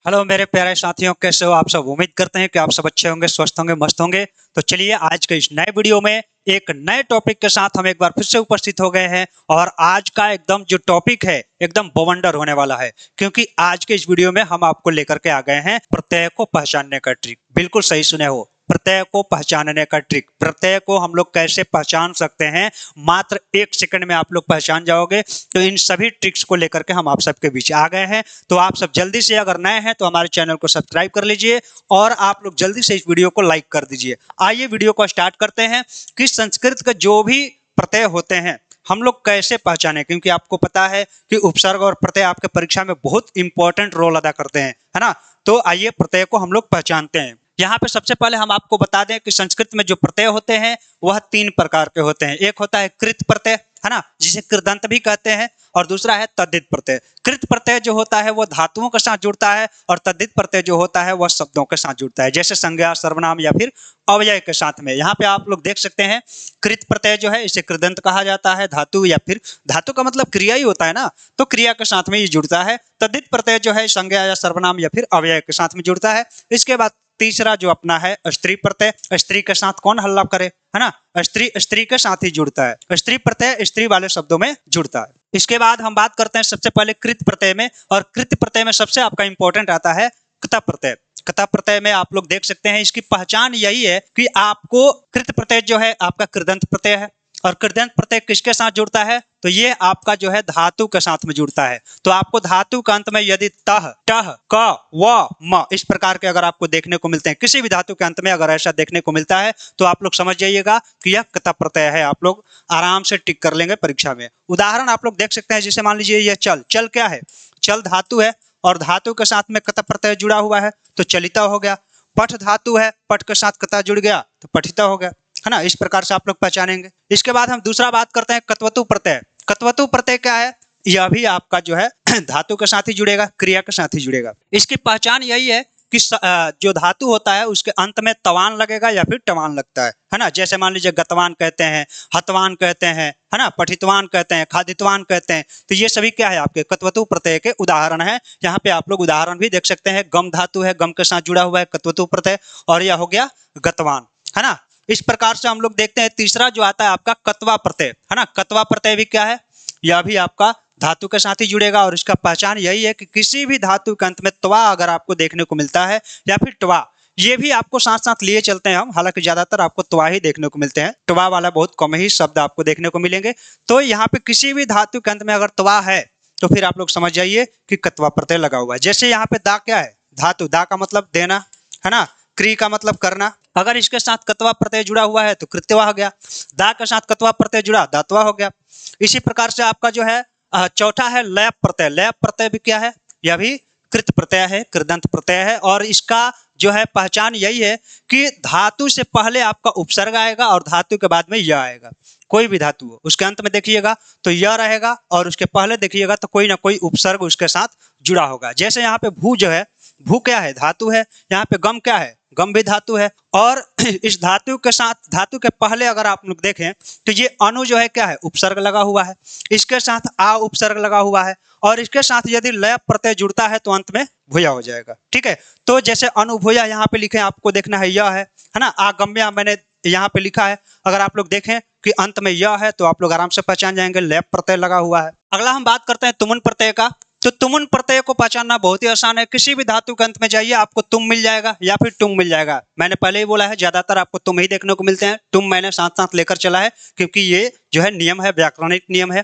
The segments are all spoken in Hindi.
हेलो मेरे प्यारे साथियों, कैसे हो आप सब। उम्मीद करते हैं कि आप सब अच्छे होंगे, स्वस्थ होंगे, मस्त होंगे। तो चलिए आज के इस नए वीडियो में एक नए टॉपिक के साथ हम एक बार फिर से उपस्थित हो गए हैं। और आज का एकदम जो टॉपिक है एकदम बवंडर होने वाला है, क्योंकि आज के इस वीडियो में हम आपको लेकर के आ गए हैं प्रत्यय को पहचानने का ट्रिक। बिल्कुल सही सुने हो, प्रत्यय को पहचानने का ट्रिक। प्रत्यय को हम लोग कैसे पहचान सकते हैं, मात्र 1 सेकंड में आप लोग पहचान जाओगे। तो इन सभी ट्रिक्स को लेकर के हम आप सबके बीच आ गए हैं। तो आप सब जल्दी से, अगर नए हैं तो हमारे चैनल को सब्सक्राइब कर लीजिए और आप लोग जल्दी से इस वीडियो को लाइक कर दीजिए। आइए वीडियो को स्टार्ट करते हैं कि संस्कृत के जो भी प्रत्यय होते हैं हम लोग कैसे पहचाने, क्योंकि आपको पता है कि उपसर्ग और प्रत्यय आपके परीक्षा में बहुत इंपॉर्टेंट रोल अदा करते हैं, है ना। तो आइए प्रत्यय को हम लोग पहचानते हैं। यहाँ पे सबसे पहले हम आपको बता दें कि संस्कृत में जो प्रत्यय होते हैं वह 3 प्रकार के होते हैं। एक होता है कृत प्रत्यय, है ना, जिसे कृदंत भी कहते हैं, और दूसरा है तद्धित प्रत्यय। कृत प्रत्यय जो होता है वह धातुओं के साथ जुड़ता है, और तद्धित प्रत्यय जो होता है वह शब्दों के साथ जुड़ता है, जैसे संज्ञा, सर्वनाम या फिर अव्यय के साथ में। यहाँ पे आप लोग देख सकते हैं कृत प्रत्यय जो है इसे कृदंत कहा जाता है, धातु या फिर धातु का मतलब क्रिया ही होता है ना, तो क्रिया के साथ में ये जुड़ता है। तद्धित प्रत्यय जो है संज्ञा या सर्वनाम या फिर अव्यय के साथ में जुड़ता है। इसके बाद तीसरा जो अपना है स्त्री प्रत्यय। स्त्री के साथ कौन हल्ला करे, है ना, स्त्री स्त्री के साथ ही जुड़ता है। स्त्री प्रत्यय स्त्री वाले शब्दों में जुड़ता है। इसके बाद हम बात करते हैं सबसे पहले कृत प्रत्यय में, और कृत प्रत्यय में सबसे आपका इंपॉर्टेंट आता है कता प्रत्यय। कता प्रत्यय में आप लोग देख सकते हैं इसकी पहचान यही है कि आपको कृत प्रत्यय जो है आपका कृदंत प्रत्यय है, और कृदंत प्रत्यय किसके साथ जुड़ता है, तो ये आपका जो है धातु के साथ में जुड़ता है। तो आपको धातु के अंत में यदि तह, टह, क, व, म इस प्रकार के अगर आपको देखने को मिलते हैं, किसी भी धातु के अंत में अगर ऐसा देखने को मिलता है तो आप लोग समझ जाइएगा कि यह कता प्रत्यय है। आप लोग आराम से टिक कर लेंगे परीक्षा में। उदाहरण आप लोग देख सकते हैं, जैसे मान लीजिए यह चल। चल क्या है, चल धातु है और धातु के साथ में कता प्रत्यय जुड़ा हुआ है तो चलिता हो गया। पठ धातु है, पठ के साथ कता जुड़ गया तो पठिता हो गया, है ना। इस प्रकार से आप लोग पहचानेंगे। इसके बाद हम दूसरा बात करते हैं कत्वतु प्रत्यय। कत्वतु प्रत्यय क्या है, यह भी आपका जो है धातु के साथ ही जुड़ेगा, क्रिया के साथ ही जुड़ेगा। इसकी पहचान यही है कि जो धातु होता है उसके अंत में तवान लगेगा या फिर टवान लगता है ना। जैसे मान लीजिए गतवान कहते हैं, हतवान कहते हैं, है ना, पठितवान कहते हैं, खादितवान कहते हैं। तो ये सभी क्या है, आपके कत्वतु प्रत्यय के उदाहरण है। यहाँ पे आप लोग उदाहरण भी देख सकते हैं। गम धातु है, गम के साथ जुड़ा हुआ है कत्वतु प्रत्यय, और यह हो गया गतवान, है ना। इस प्रकार से हम लोग देखते हैं। तीसरा जो आता है आपका कत्वा प्रत्यय, है ना। कत्वा प्रत्यय भी क्या है, यह भी आपका धातु के साथ ही जुड़ेगा, और इसका पहचान यही है कि किसी भी धातु के अंत में त्वा अगर आपको देखने को मिलता है या फिर ट्वा, ये भी आपको साथ साथ लिए चलते हैं हम, हालांकि ज्यादातर आपको त्वा ही देखने को मिलते हैं, ट्वा वाला बहुत कम ही शब्द आपको देखने को मिलेंगे। तो यहाँ पे किसी भी धातु के अंत में अगर त्वा है तो फिर आप लोग समझ जाइए कि कत्वा प्रत्यय लगा हुआ है। जैसे यहाँ पे दा क्या है, धातु, दा का मतलब देना, है ना, क्री का मतलब करना। अगर इसके साथ कत्वा प्रत्यय जुड़ा हुआ है तो कृत्यवा हो गया, दा के साथ कत्वा प्रत्यय जुड़ा दातवा हो गया। इसी प्रकार से आपका जो है चौथा है लय प्रत्यय। लय प्रत्यय भी क्या है, यह भी कृत प्रत्यय है, कृदंत प्रत्यय है, और इसका जो है पहचान यही है कि धातु से पहले आपका उपसर्ग आएगा और धातु के बाद में य आएगा। कोई भी धातु हो उसके अंत में देखिएगा तो य रहेगा, और उसके पहले देखिएगा तो कोई ना कोई उपसर्ग उसके साथ जुड़ा होगा। जैसे यहाँ पे भू जो है, भू क्या है, धातु है। यहाँ पे गम क्या है, गम भी धातु है। और इस धातु के साथ, धातु के पहले अगर आप लोग देखें तो ये अनु जो है क्या है, उपसर्ग लगा हुआ है। इसके साथ आ उपसर्ग लगा हुआ है, और इसके साथ यदि लय प्रत्यय जुड़ता है तो अंत में भूया हो जाएगा। ठीक है, तो जैसे अनुभूया यहाँ पे लिखे, आपको देखना है यह है ना। आगम्या मैंने यहाँ पे लिखा है, अगर आप लोग देखें कि अंत में यह है तो आप लोग आराम से पहचान जाएंगे, लय प्रत्यय लगा हुआ है। अगला हम बात करते हैं तुमुन प्रत्यय का। तो तुमुन प्रत्यय को पहचानना बहुत ही आसान है। किसी भी धातु के अंत में जाइए, आपको तुम मिल जाएगा या फिर टुंग मिल जाएगा। मैंने पहले ही बोला है, ज्यादातर आपको तुम ही देखने को मिलते हैं। टुंग मैंने साथ साथ लेकर चला है, क्योंकि ये जो है नियम है, व्याकरणिक नियम है।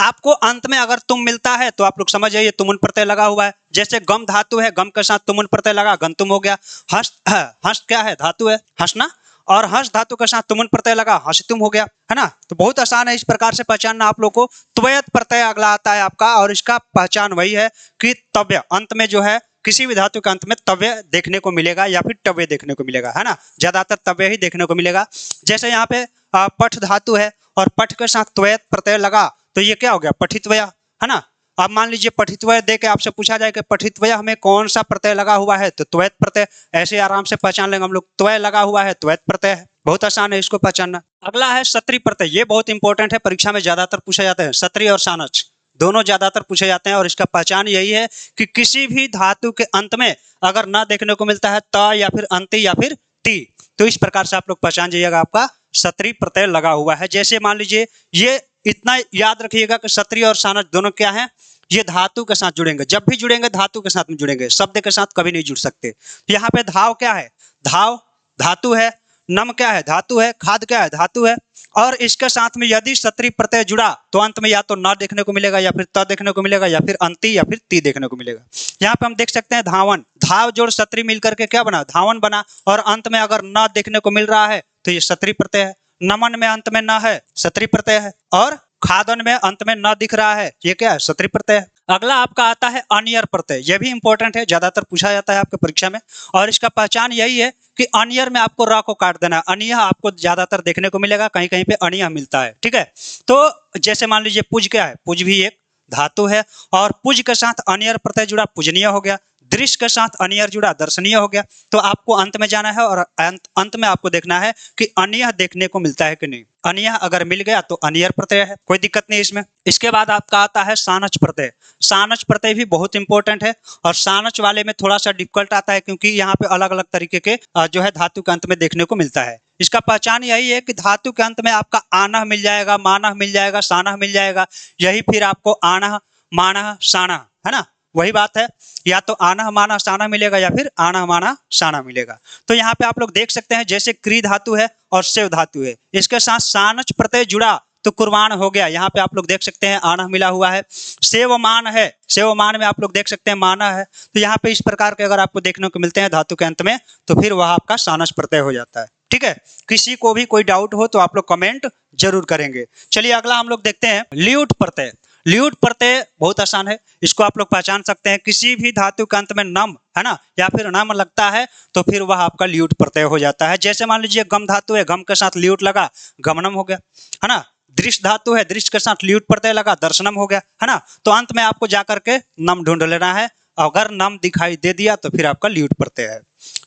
आपको अंत में अगर तुम मिलता है तो आप लोग समझ जाइए तुमुन प्रत्यय लगा हुआ है। जैसे गम धातु है, गम के साथ तुमुन प्रत्यय लगा, गंतुम हो गया। हंस, हंस क्या है, धातु है, हंसना, और हंस धातु के साथ तुमुन प्रत्यय लगा, हंसितुम हो गया, है ना। तो बहुत आसान है इस प्रकार से पहचानना आप लोग को। त्वयत प्रत्यय अगला आता है आपका, और इसका पहचान वही है कि तव्य, अंत में जो है किसी भी धातु के अंत में तव्य देखने को मिलेगा या फिर टव्य देखने को मिलेगा, है ना। ज्यादातर तव्य ही देखने को मिलेगा। जैसे यहाँ पे पठ धातु है और पठ के साथ त्वयत प्रत्यय लगा तो ये क्या हो गया, पठित्वया, है ना। अब मान लीजिए पठित्वय दे के आपसे पूछा जाए कि पठित्वय हमें कौन सा प्रत्यय लगा हुआ है, तो त्वयत प्रत्यय। ऐसे आराम से पहचान लेंगे हम लोग, त्वय लगा हुआ है, त्वयत प्रत्यय है। बहुत आसान है इसको पहचानना। अगला है सत्री प्रत्यय। ये बहुत इंपॉर्टेंट है, परीक्षा में ज्यादातर पूछा जाता है, सत्री और सानच। दोनों ज्यादातर पूछे जाते हैं। और इसका पहचान यही है कि किसी भी धातु के अंत में अगर न देखने को मिलता है त या फिर अंति या फिर ती, तो इस प्रकार से आप लोग पहचान जाइएगा आपका सत्री प्रत्यय लगा हुआ है। जैसे मान लीजिए, ये इतना याद रखिएगा कि सत्री और सानच दोनों क्या है, ये धातु के साथ जुड़ेंगे। जब भी जुड़ेंगे धातु के साथ में जुड़ेंगे, शब्द के साथ कभी नहीं जुड़ सकते। यहाँ पे धाव क्या है, धाव धातु है, नम क्या है, धातु है, खाद क्या है, धातु है। और इसके साथ में यदि सत्री प्रत्यय जुड़ा तो अंत में या तो न देखने को मिलेगा या फिर त देखने को मिलेगा या फिर अंति या फिर ती देखने को मिलेगा। यहाँ पे हम देख सकते हैं धावन, धाव जोड़ सत्री मिलकर के क्या बना, धावन बना। और अंत में अगर न देखने को मिल रहा है तो ये सत्री प्रत्यय है। नमन में अंत में न है, सत्री प्रत्यय है। और खादन में अंत में न दिख रहा है, ये क्या है, सत्री प्रत्यय है। अगला आपका आता है अनियर प्रत्यय। यह भी इंपॉर्टेंट है, ज्यादातर पूछा जाता है आपके परीक्षा में। और इसका पहचान यही है कि अनियर में आपको र को काट देना। अनियह आपको ज्यादातर देखने को मिलेगा, कहीं कहीं पे अनियह मिलता है, ठीक है। तो जैसे मान लीजिए पुज क्या है, पुज भी एक धातु है और पुज के साथ अनियर प्रत्यय जुड़ा, पूजनीय हो गया। दृश्य के साथ अनियर जुड़ा, दर्शनीय हो गया। तो आपको अंत में जाना है और अंत में आपको देखना है कि अनियह देखने को मिलता है कि नहीं। अनियह अगर मिल गया तो अनियर प्रत्यय है, कोई दिक्कत नहीं इसमें। इसके बाद आपका आता है सानच प्रत्यय। सानच प्रत्यय भी बहुत इंपॉर्टेंट है और सानच वाले में थोड़ा सा डिफिकल्ट आता है, क्योंकि यहाँ पे अलग अलग तरीके के जो है धातु के अंत में देखने को मिलता है। इसका पहचान यही है कि धातु के अंत में आपका आनह मिल जाएगा, मानह मिल जाएगा, सानह मिल जाएगा। यही फिर आपको आनह मानह सानह, है ना, वही बात है। या तो आनह मानह सानह मिलेगा या फिर आनह मानह सानह मिलेगा। तो यहाँ पे आप लोग देख सकते हैं, जैसे क्री धातु है और सेव धातु है, इसके साथ सानच प्रत्यय जुड़ा तो कुर्बान हो गया। यहाँ पे आप लोग देख सकते हैं आनह मिला हुआ है। सेवमान है, सेवमान में आप लोग देख सकते हैं माना है। तो यहाँ पे इस प्रकार के अगर आपको देखने को मिलते हैं धातु के अंत में, तो फिर वह आपका सानच प्रत्यय हो जाता है, ठीक है। किसी को भी कोई डाउट हो तो आप लोग कमेंट जरूर करेंगे। चलिए अगला हम लोग देखते हैं ल्यूट प्रत्यय। ल्यूट प्रत्यय बहुत आसान है, इसको आप लोग पहचान सकते हैं। किसी भी धातु के अंत में नम है ना या फिर नम लगता है तो फिर वह आपका ल्यूट प्रत्यय हो जाता है। जैसे मान लीजिए गम धातु है, गम के साथ ल्यूट लगा, गमनम हो गया, है ना। दृश्य धातु है, दृश्य के साथ ल्यूट प्रत्यय लगा, दर्शनम हो गया, है ना। तो अंत में आपको जाकर के नम ढूंढ लेना है। अगर नम दिखाई दे दिया तो फिर आपका ल्यूट प्रत्यय है,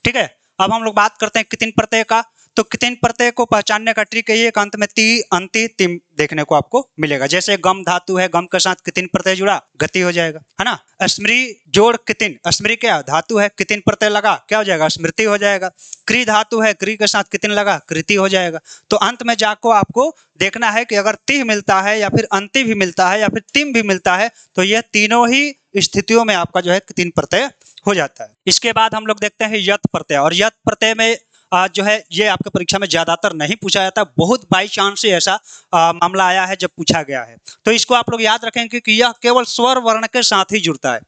ठीक है। अब हम लोग बात करते हैं कितिन प्रत्यय का। तो कितिन प्रत्यय को पहचानने का ट्रिक है, अंत में ती अंति तिम देखने को आपको मिलेगा। जैसे गम धातु है, गम के साथ कितिन प्रत्यय जुड़ा, गति हो जाएगा, है ना। स्मृ जोड़ कितिन, स्मृ क्या धातु है, कितिन प्रत्यय लगा, क्या हो जाएगा, स्मृति हो जाएगा। क्री धातु है, क्री के साथ कितिन लगा, कृति हो जाएगा। तो अंत में जाको आपको देखना है कि अगर तिह मिलता है या फिर अंति भी मिलता है या फिर तिम भी मिलता है तो यह तीनों ही स्थितियों में आपका जो है कितिन प्रत्यय हो जाता है। इसके बाद हम लोग देखते हैं यत प्रत्यय। और यत प्रत्यय में जो है ये आपके परीक्षा में ज्यादातर नहीं पूछा जाता, बहुत बाई चांस से ऐसा मामला आया है जब पूछा गया है। तो इसको आप लोग याद रखेंगे कि यह केवल स्वर वर्ण के साथ ही जुड़ता है,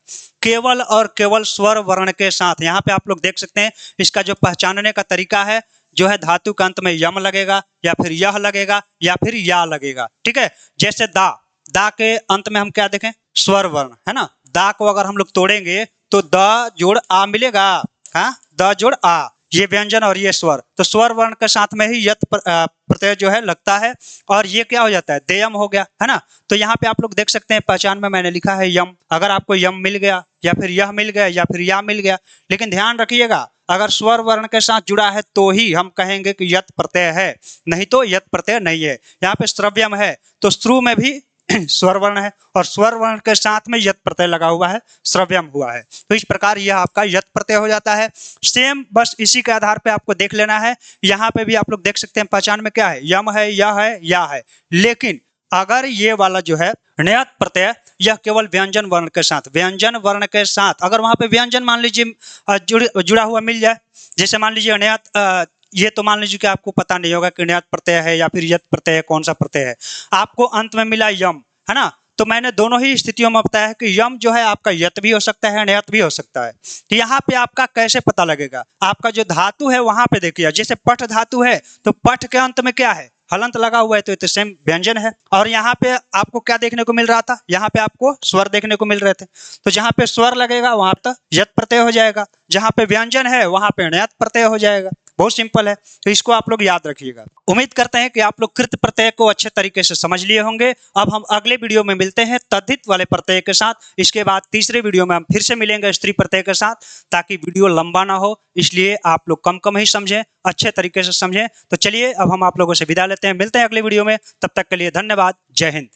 केवल और केवल स्वर वर्ण के साथ। यहाँ पे आप लोग देख सकते हैं इसका जो पहचानने का तरीका है, जो है धातु के अंत में यम लगेगा या फिर यह लगेगा या फिर या लगेगा, ठीक है। जैसे दा, दा के अंत में हम क्या देखें, स्वर वर्ण, है ना। दा को अगर हम लोग तोड़ेंगे तो द जोड़ आ मिलेगा, हाँ, द जोड़ आ, ये व्यंजन और ये स्वर। तो स्वर वर्ण के साथ में ही यत प्रत्यय जो है लगता है और ये क्या हो जाता है, देयम हो गया, है ना। तो यहाँ पे आप लोग देख सकते हैं पहचान में मैंने लिखा है यम। अगर आपको यम मिल गया या फिर यह मिल गया या फिर या मिल गया, लेकिन ध्यान रखिएगा अगर स्वर वर्ण के साथ जुड़ा है तो ही हम कहेंगे कि यत प्रत्यय है, नहीं तो यत प्रत्यय नहीं है। यहाँ पे श्रव्यम है तो श्रु में भी स्वर वर्ण है और स्वर वर्ण के साथ में यत प्रत्यय लगा हुआ है, श्रव्यम हुआ है। तो इस प्रकार यह आपका यत प्रत्यय हो जाता है। सेम बस इसी के आधार पे आपको देख लेना है। यहाँ पे भी आप लोग देख सकते हैं पहचान में क्या है, यम है, यह है, या है। लेकिन अगर ये वाला जो है ण्यत प्रत्यय, यह केवल व्यंजन वर्ण के साथ, व्यंजन वर्ण के साथ अगर वहां पे व्यंजन मान लीजिए जुड़ा हुआ मिल जाए, जैसे मान लीजिए ण्यत, ये तो मान लीजिए कि आपको पता नहीं होगा कि ण्यत प्रत्यय है या फिर यत प्रत्यय है, कौन सा प्रत्यय है। आपको अंत में मिला यम, है ना। तो मैंने दोनों ही स्थितियों में बताया है कि यम जो है आपका यत भी हो सकता है, ण्यत भी हो सकता है। तो यहाँ पे आपका कैसे पता लगेगा, आपका जो धातु है वहां पे देखिए। जैसे पठ धातु है तो पठ के अंत में क्या है, हलंत लगा हुआ है, तो सेम व्यंजन है। और यहाँ पे आपको क्या देखने को मिल रहा था, यहाँ पे आपको स्वर देखने को मिल रहे थे। तो जहाँ पे स्वर लगेगा वहां तक यत प्रत्यय हो जाएगा, जहाँ पे व्यंजन है वहां पे ण्यत प्रत्यय हो जाएगा। बहुत सिंपल है, तो इसको आप लोग याद रखिएगा। उम्मीद करते हैं कि आप लोग कृत प्रत्यय को अच्छे तरीके से समझ लिए होंगे। अब हम अगले वीडियो में मिलते हैं तद्धित वाले प्रत्यय के साथ। इसके बाद तीसरे वीडियो में हम फिर से मिलेंगे स्त्री प्रत्यय के साथ, ताकि वीडियो लंबा ना हो, इसलिए आप लोग कम कम ही समझें, अच्छे तरीके से समझें। तो चलिए अब हम आप लोगों से विदा लेते हैं, मिलते हैं अगले वीडियो में। तब तक के लिए धन्यवाद, जय हिंद।